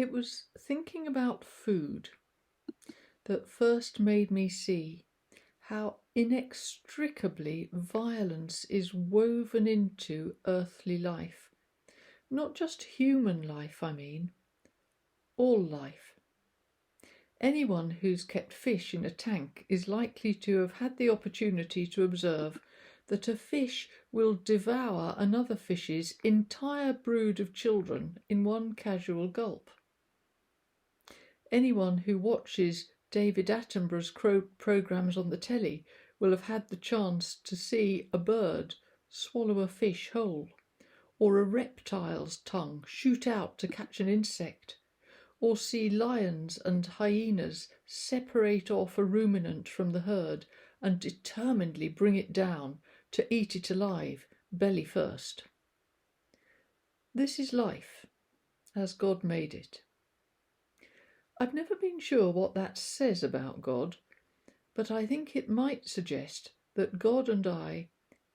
It was thinking about food that first made me see how inextricably violence is woven into earthly life. Not just human life, I mean, all life. Anyone who's kept fish in a tank is likely to have had the opportunity to observe that a fish will devour another fish's entire brood of children in one casual gulp. Anyone who watches David Attenborough's programmes on the telly will have had the chance to see a bird swallow a fish whole, or a reptile's tongue shoot out to catch an insect, or see lions and hyenas separate off a ruminant from the herd and determinedly bring it down to eat it alive, belly first. This is life, as God made it. I've never been sure what that says about God, but I think it might suggest that God and I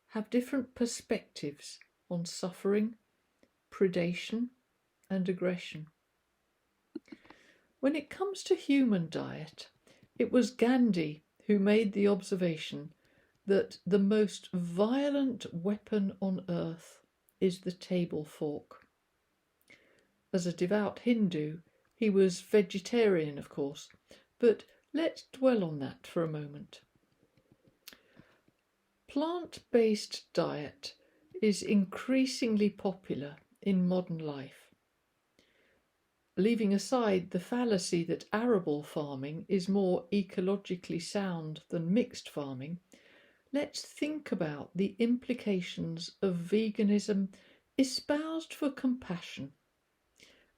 have different perspectives on suffering, predation, and aggression. When it comes to human diet, it was Gandhi who made the observation that the most violent weapon on earth is the table fork. As a devout Hindu, he was vegetarian, of course, but let's dwell on that for a moment. Plant-based diet is increasingly popular in modern life. Leaving aside the fallacy that arable farming is more ecologically sound than mixed farming, let's think about the implications of veganism espoused for compassion,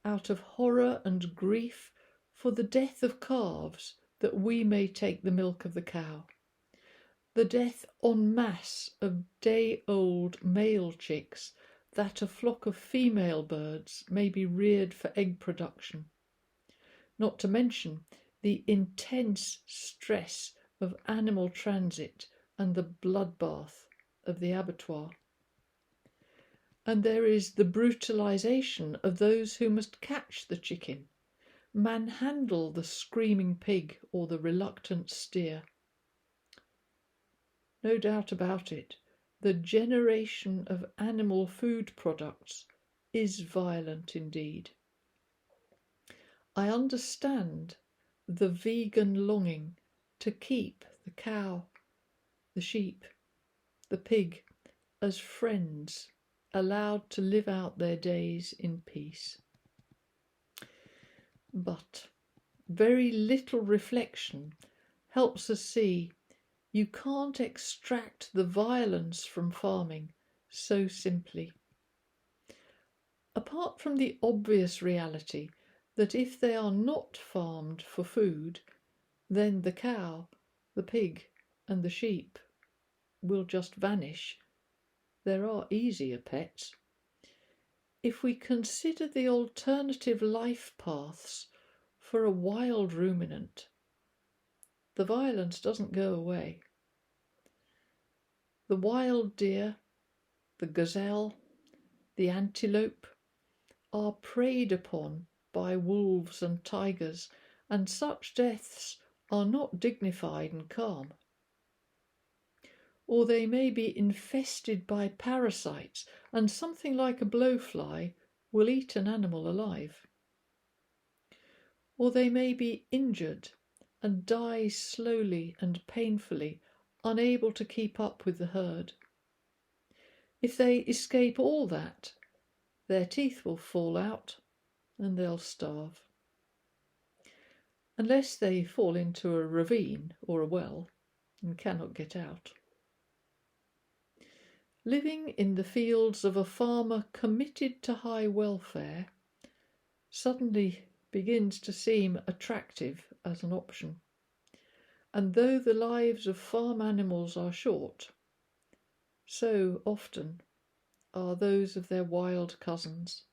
out of horror and grief for the death of calves that we may take the milk of the cow, the death en masse of day-old male chicks that a flock of female birds may be reared for egg production, not to mention the intense stress of animal transit and the bloodbath of the abattoir. And there is the brutalisation of those who must catch the chicken, manhandle the screaming pig or the reluctant steer. No doubt about it, the generation of animal food products is violent indeed. I understand the vegan longing to keep the cow, the sheep, the pig as friends, allowed to live out their days in peace. But very little reflection helps us see you can't extract the violence from farming so simply. Apart from the obvious reality that if they are not farmed for food, then the cow, the pig, and the sheep will just vanish. There are easier pets. If we consider the alternative life paths for a wild ruminant, the violence doesn't go away. The wild deer, the gazelle, the antelope are preyed upon by wolves and tigers, and such deaths are not dignified and calm. Or they may be infested by parasites, and something like a blowfly will eat an animal alive. Or they may be injured and die slowly and painfully, unable to keep up with the herd. If they escape all that, their teeth will fall out and they'll starve. Unless they fall into a ravine or a well and cannot get out. Living in the fields of a farmer committed to high welfare suddenly begins to seem attractive as an option. And though the lives of farm animals are short, so often are those of their wild cousins.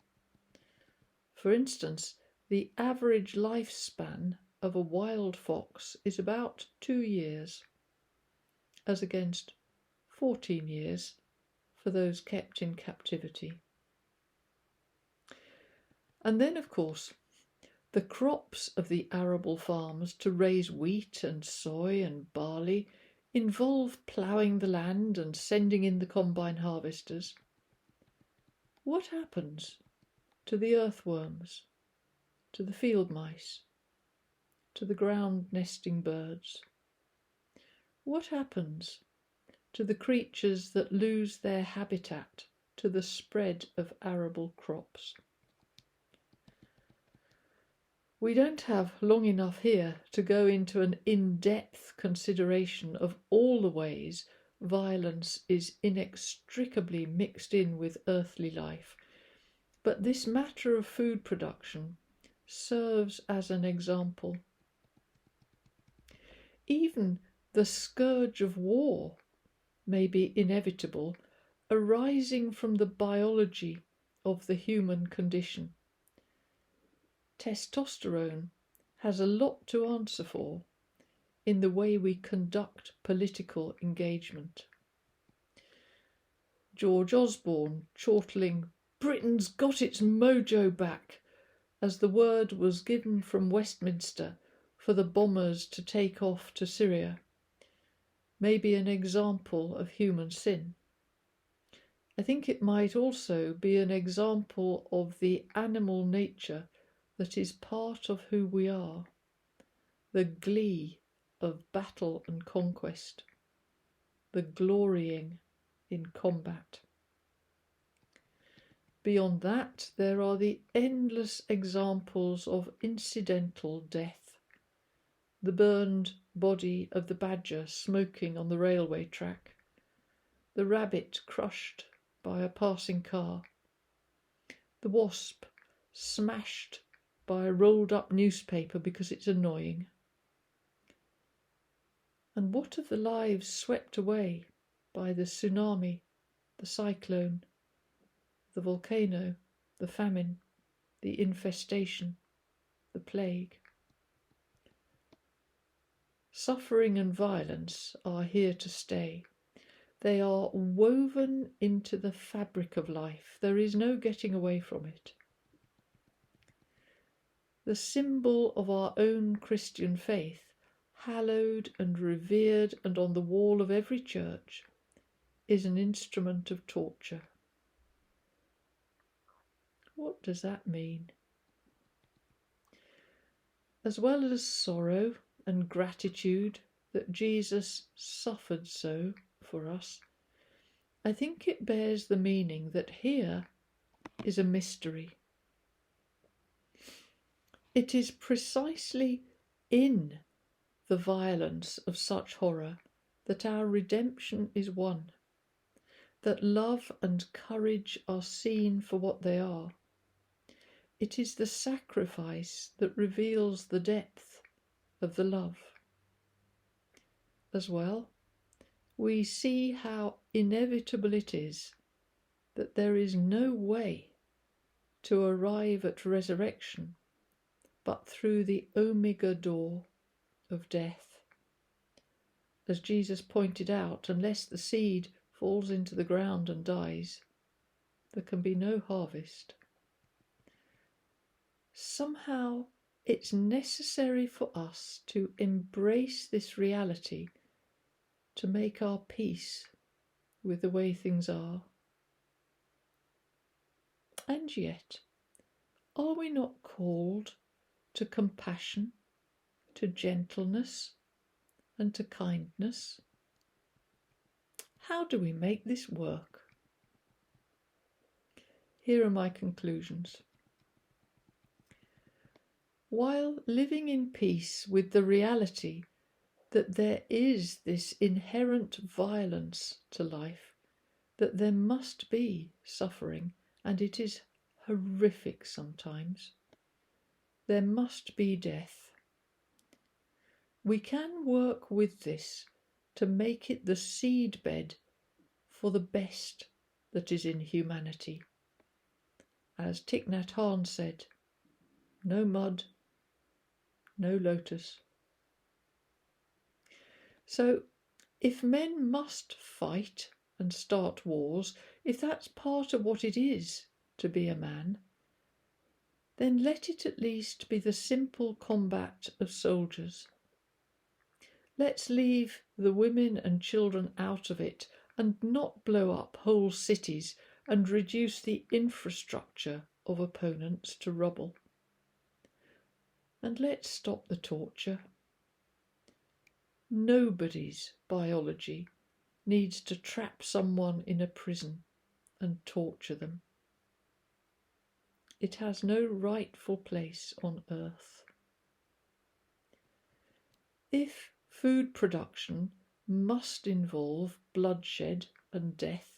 For instance, the average lifespan of a wild fox is about 2 years, as against 14 years for those kept in captivity. And then, of course, The crops of the arable farms to raise wheat and soy and barley involve ploughing the land and sending in the combine harvesters. What happens to the earthworms, to the field mice, to the ground nesting birds? What happens to the creatures that lose their habitat to the spread of arable crops? We don't have long enough here to go into an in-depth consideration of all the ways violence is inextricably mixed in with earthly life, but this matter of food production serves as an example. Even the scourge of war may be inevitable, arising from the biology of the human condition. Testosterone has a lot to answer for in the way we conduct political engagement. George Osborne chortling, "Britain's got its mojo back," as the word was given from Westminster for the bombers to take off to Syria, may be an example of human sin. I think it might also be an example of the animal nature that is part of who we are, the glee of battle and conquest, the glorying in combat. Beyond that, there are the endless examples of incidental death. The burned body of the badger smoking on the railway track, the rabbit crushed by a passing car, the wasp smashed by a rolled-up newspaper because it's annoying. And what of the lives swept away by the tsunami, the cyclone, the volcano, the famine, the infestation, the plague? Suffering and violence are here to stay. They are woven into the fabric of life. There is no getting away from it. The symbol of our own Christian faith, hallowed and revered and on the wall of every church, is an instrument of torture. What does that mean? As well as sorrow and gratitude that Jesus suffered so for us, I think it bears the meaning that here is a mystery. It is precisely in the violence of such horror that our redemption is won, that love and courage are seen for what they are. It is the sacrifice that reveals the depth of the love. As well, we see how inevitable it is that there is no way to arrive at resurrection but through the omega door of death. As Jesus pointed out, unless the seed falls into the ground and dies, there can be no harvest. Somehow it's necessary for us to embrace this reality to make our peace with the way things are. And yet, are we not called to compassion, to gentleness, and to kindness? How do we make this work? Here are my conclusions. While living in peace with the reality that there is this inherent violence to life, that there must be suffering, and it is horrific sometimes, there must be death. We can work with this to make it the seedbed for the best that is in humanity. As Thich Nhat Hanh said, no mud, no lotus. So, if men must fight and start wars, if that's part of what it is to be a man, then let it at least be the simple combat of soldiers. Let's leave the women and children out of it and not blow up whole cities and reduce the infrastructure of opponents to rubble. And let's stop the torture. Nobody's biology needs to trap someone in a prison and torture them. It has no rightful place on earth. If food production must involve bloodshed and death,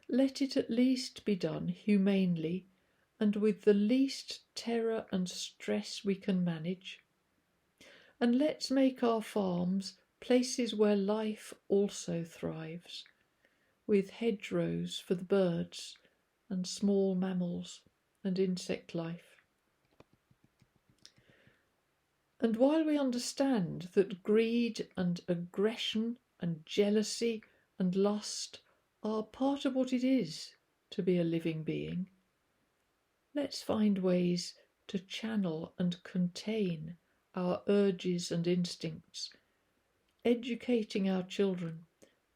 let it at least be done humanely and with the least terror and stress we can manage. And let's make our farms places where life also thrives, with hedgerows for the birds and small mammals and insect life. And while we understand that greed and aggression and jealousy and lust are part of what it is to be a living being, let's find ways to channel and contain our urges and instincts, educating our children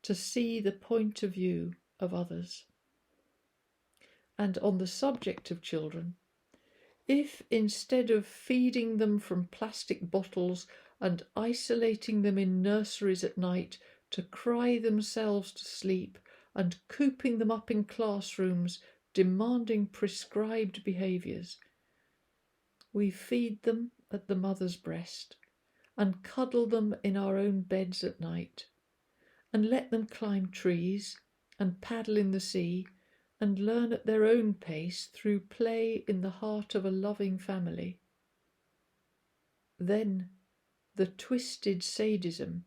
to see the point of view of others. And on the subject of children, if instead of feeding them from plastic bottles and isolating them in nurseries at night to cry themselves to sleep and cooping them up in classrooms demanding prescribed behaviours, we feed them at the mother's breast and cuddle them in our own beds at night and let them climb trees and paddle in the sea and learn at their own pace through play in the heart of a loving family, then the twisted sadism,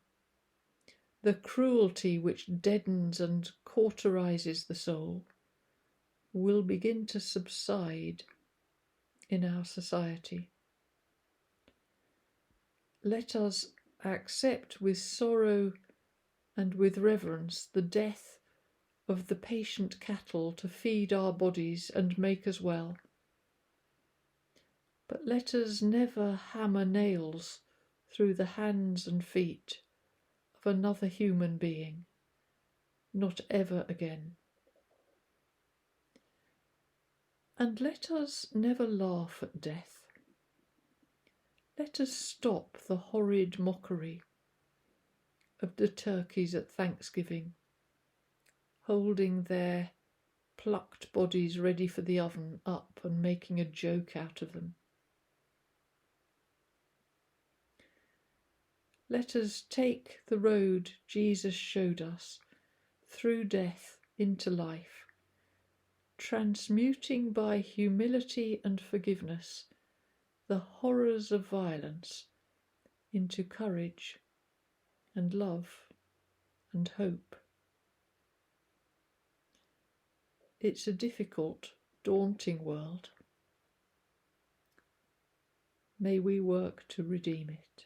the cruelty which deadens and cauterises the soul, will begin to subside in our society. Let us accept with sorrow and with reverence the death of the patient cattle to feed our bodies and make us well. But let us never hammer nails through the hands and feet of another human being, not ever again. And let us never laugh at death. Let us stop the horrid mockery of the turkeys at Thanksgiving, holding their plucked bodies ready for the oven up and making a joke out of them. Let us take the road Jesus showed us through death into life, transmuting by humility and forgiveness the horrors of violence into courage and love and hope. It's a difficult, daunting world. May we work to redeem it.